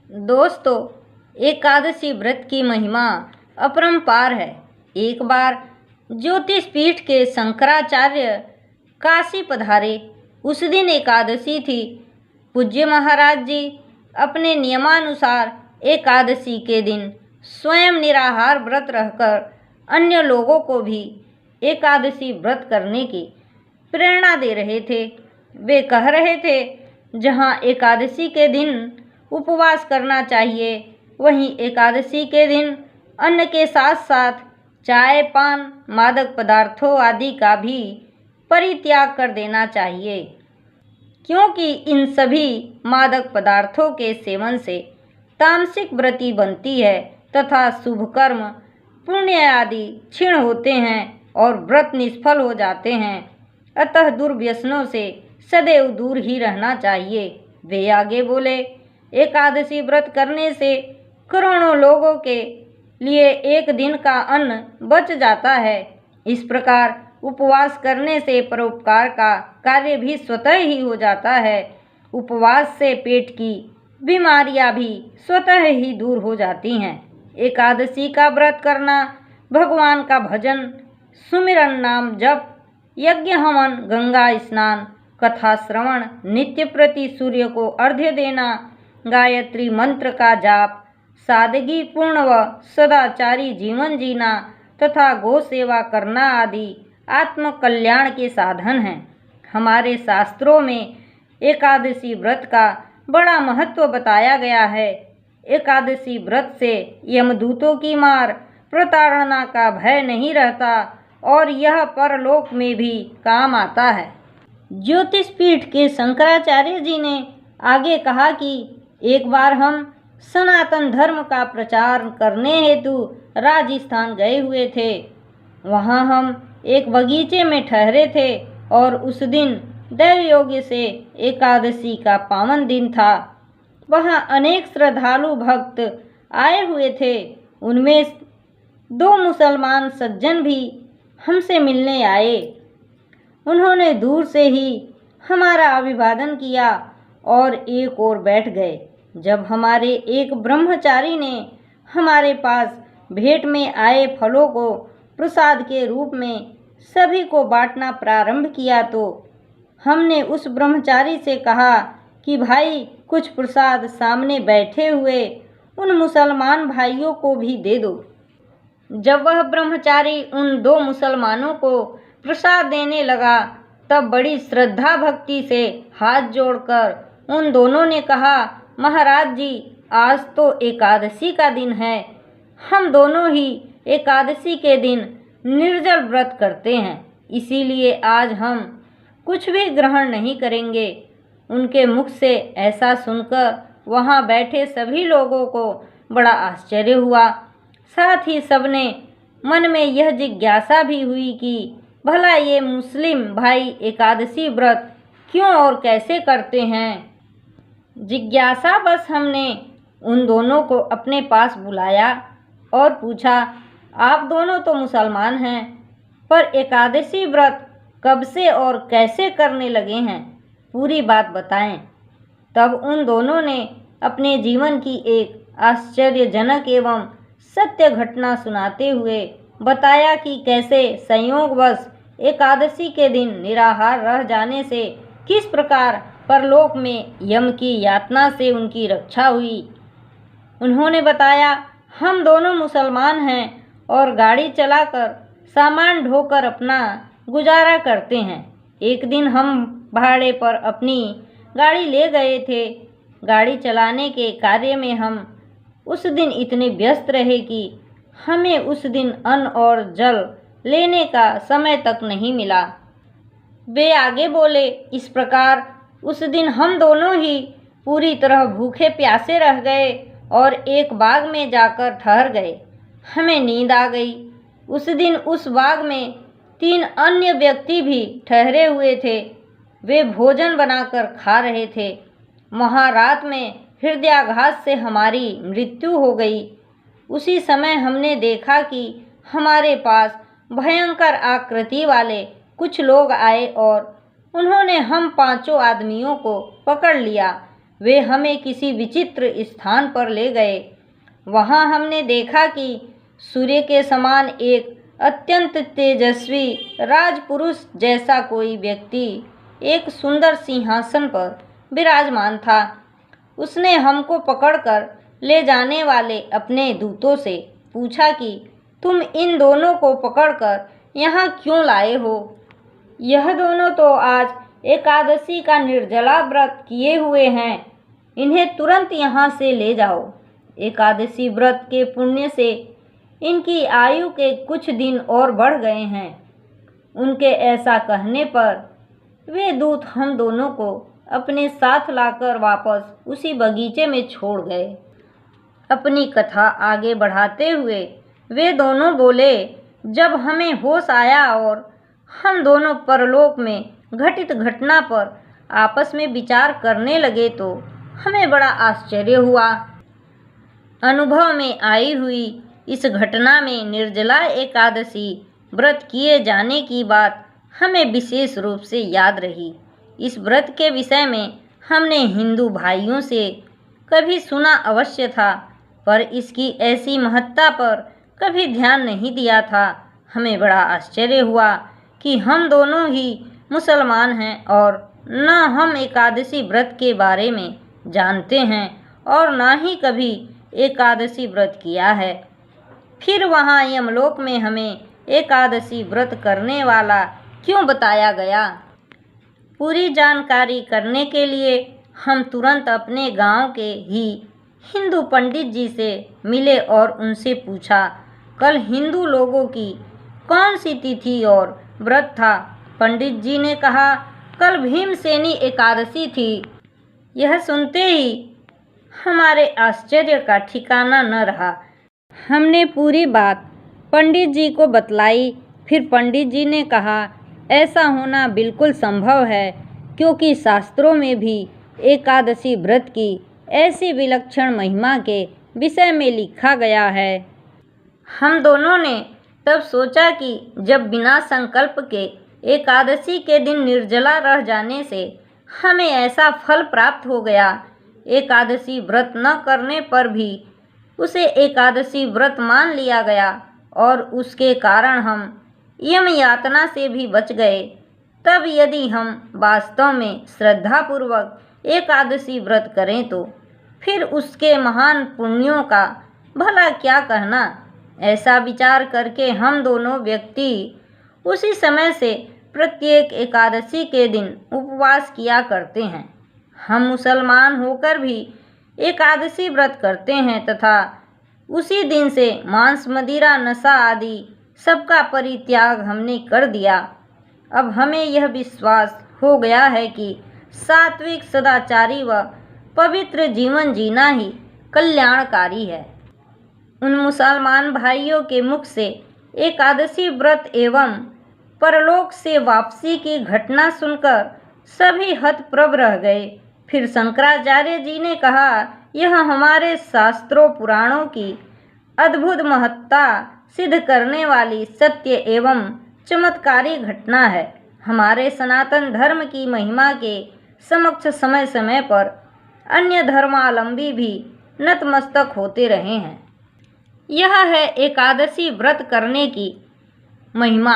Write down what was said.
दोस्तों, एकादशी व्रत की महिमा अपरंपार है। एक बार ज्योतिष पीठ के शंकराचार्य काशी पधारे। उस दिन एकादशी थी। पूज्य महाराज जी अपने नियमानुसार एकादशी के दिन स्वयं निराहार व्रत रहकर अन्य लोगों को भी एकादशी व्रत करने की प्रेरणा दे रहे थे। वे कह रहे थे, जहाँ एकादशी के दिन उपवास करना चाहिए, वहीं एकादशी के दिन अन्न के साथ साथ चाय, पान, मादक पदार्थों आदि का भी परित्याग कर देना चाहिए, क्योंकि इन सभी मादक पदार्थों के सेवन से तामसिक वृत्ति बनती है तथा शुभ कर्म, पुण्य आदि क्षीण होते हैं और व्रत निष्फल हो जाते हैं। अतः दुर्व्यसनों से सदैव दूर ही रहना चाहिए। वे आगे बोले, एकादशी व्रत करने से करोड़ों लोगों के लिए एक दिन का अन्न बच जाता है। इस प्रकार उपवास करने से परोपकार का कार्य भी स्वतः ही हो जाता है। उपवास से पेट की बीमारियां भी स्वतः ही दूर हो जाती हैं। एकादशी का व्रत करना, भगवान का भजन, सुमिरन, नाम जप, यज्ञ हवन, गंगा स्नान, कथा श्रवण, नित्य प्रति सूर्य को अर्घ्य देना, गायत्री मंत्र का जाप, सादगी पूर्ण व सदाचारी जीवन जीना तथा गौ सेवा करना आदि आत्म कल्याण के साधन हैं। हमारे शास्त्रों में एकादशी व्रत का बड़ा महत्व बताया गया है। एकादशी व्रत से यमदूतों की मार, प्रताड़ना का भय नहीं रहता और यह परलोक में भी काम आता है। ज्योतिष पीठ के शंकराचार्य जी ने आगे कहा कि एक बार हम सनातन धर्म का प्रचार करने हेतु राजस्थान गए हुए थे। वहाँ हम एक बगीचे में ठहरे थे और उस दिन दैवयोग से एकादशी का पावन दिन था। वहाँ अनेक श्रद्धालु भक्त आए हुए थे। उनमें 2 मुसलमान सज्जन भी हमसे मिलने आए। उन्होंने दूर से ही हमारा अभिवादन किया और एक ओर बैठ गए। जब हमारे एक ब्रह्मचारी ने हमारे पास भेंट में आए फलों को प्रसाद के रूप में सभी को बांटना प्रारंभ किया तो हमने उस ब्रह्मचारी से कहा कि भाई, कुछ प्रसाद सामने बैठे हुए उन मुसलमान भाइयों को भी दे दो। जब वह ब्रह्मचारी उन 2 मुसलमानों को प्रसाद देने लगा, तब बड़ी श्रद्धा भक्ति से हाथ जोड़कर उन दोनों ने कहा, महाराज जी, आज तो एकादशी का दिन है। हम दोनों ही एकादशी के दिन निर्जल व्रत करते हैं, इसीलिए आज हम कुछ भी ग्रहण नहीं करेंगे। उनके मुख से ऐसा सुनकर वहाँ बैठे सभी लोगों को बड़ा आश्चर्य हुआ। साथ ही सबने मन में यह जिज्ञासा भी हुई कि भला ये मुस्लिम भाई एकादशी व्रत क्यों और कैसे करते हैं। जिज्ञासा बस हमने उन दोनों को अपने पास बुलाया और पूछा, आप दोनों तो मुसलमान हैं, पर एकादशी व्रत कब से और कैसे करने लगे हैं, पूरी बात बताएं। तब उन दोनों ने अपने जीवन की एक आश्चर्यजनक एवं सत्य घटना सुनाते हुए बताया कि कैसे संयोगवश एकादशी के दिन निराहार रह जाने से किस प्रकार परलोक में यम की यातना से उनकी रक्षा हुई। उन्होंने बताया, हम दोनों मुसलमान हैं और गाड़ी चलाकर सामान ढोकर अपना गुजारा करते हैं। एक दिन हम भाड़े पर अपनी गाड़ी ले गए थे। गाड़ी चलाने के कार्य में हम उस दिन इतने व्यस्त रहे कि हमें उस दिन अन्न और जल लेने का समय तक नहीं मिला। वे आगे बोले, इस प्रकार उस दिन हम दोनों ही पूरी तरह भूखे प्यासे रह गए और एक बाग में जाकर ठहर गए। हमें नींद आ गई। उस दिन उस बाग में 3 अन्य व्यक्ति भी ठहरे हुए थे। वे भोजन बनाकर खा रहे थे। वहाँ रात में हृदयाघात से हमारी मृत्यु हो गई। उसी समय हमने देखा कि हमारे पास भयंकर आकृति वाले कुछ लोग आए और उन्होंने हम 5 आदमियों को पकड़ लिया। वे हमें किसी विचित्र स्थान पर ले गए। वहाँ हमने देखा कि सूर्य के समान एक अत्यंत तेजस्वी राजपुरुष जैसा कोई व्यक्ति एक सुंदर सिंहासन पर विराजमान था। उसने हमको पकड़कर ले जाने वाले अपने दूतों से पूछा कि तुम इन दोनों को पकड़कर यहाँ क्यों लाए हो? यह दोनों तो आज एकादशी का निर्जला व्रत किए हुए हैं। इन्हें तुरंत यहाँ से ले जाओ। एकादशी व्रत के पुण्य से इनकी आयु के कुछ दिन और बढ़ गए हैं। उनके ऐसा कहने पर वे दूत हम दोनों को अपने साथ लाकर वापस उसी बगीचे में छोड़ गए। अपनी कथा आगे बढ़ाते हुए वे दोनों बोले, जब हमें होश आया और हम दोनों परलोक में घटित घटना पर आपस में विचार करने लगे तो हमें बड़ा आश्चर्य हुआ। अनुभव में आई हुई इस घटना में निर्जला एकादशी व्रत किए जाने की बात हमें विशेष रूप से याद रही। इस व्रत के विषय में हमने हिंदू भाइयों से कभी सुना अवश्य था, पर इसकी ऐसी महत्ता पर कभी ध्यान नहीं दिया था। हमें बड़ा आश्चर्य हुआ कि हम दोनों ही मुसलमान हैं और न हम एकादशी व्रत के बारे में जानते हैं और न ही कभी एकादशी व्रत किया है। फिर वहाँ यमलोक में हमें एकादशी व्रत करने वाला क्यों बताया गया? पूरी जानकारी करने के लिए हम तुरंत अपने गांव के ही हिंदू पंडित जी से मिले और उनसे पूछा, कल हिंदू लोगों की कौन सी तिथि और व्रत था? पंडित जी ने कहा, कल भीमसेनी एकादशी थी। यह सुनते ही हमारे आश्चर्य का ठिकाना न रहा। हमने पूरी बात पंडित जी को बतलाई। फिर पंडित जी ने कहा, ऐसा होना बिल्कुल संभव है, क्योंकि शास्त्रों में भी एकादशी व्रत की ऐसी विलक्षण महिमा के विषय में लिखा गया है। हम दोनों ने तब सोचा कि जब बिना संकल्प के एकादशी के दिन निर्जला रह जाने से हमें ऐसा फल प्राप्त हो गया, एकादशी व्रत न करने पर भी उसे एकादशी व्रत मान लिया गया और उसके कारण हम यम यातना से भी बच गए, तब यदि हम वास्तव में श्रद्धापूर्वक एकादशी व्रत करें तो फिर उसके महान पुण्यों का भला क्या कहना। ऐसा विचार करके हम दोनों व्यक्ति उसी समय से प्रत्येक एकादशी के दिन उपवास किया करते हैं। हम मुसलमान होकर भी एकादशी व्रत करते हैं तथा उसी दिन से मांस मदिरा नशा आदि सबका परित्याग हमने कर दिया। अब हमें यह विश्वास हो गया है कि सात्विक सदाचारी व पवित्र जीवन जीना ही कल्याणकारी है। उन मुसलमान भाइयों के मुख से एकादशी व्रत एवं परलोक से वापसी की घटना सुनकर सभी हतप्रभ रह गए। फिर शंकराचार्य जी ने कहा, यह हमारे शास्त्रों पुराणों की अद्भुत महत्ता सिद्ध करने वाली सत्य एवं चमत्कारी घटना है। हमारे सनातन धर्म की महिमा के समक्ष समय समय पर अन्य धर्मावलंबी भी नतमस्तक होते रहे हैं। यह है एकादशी व्रत करने की महिमा।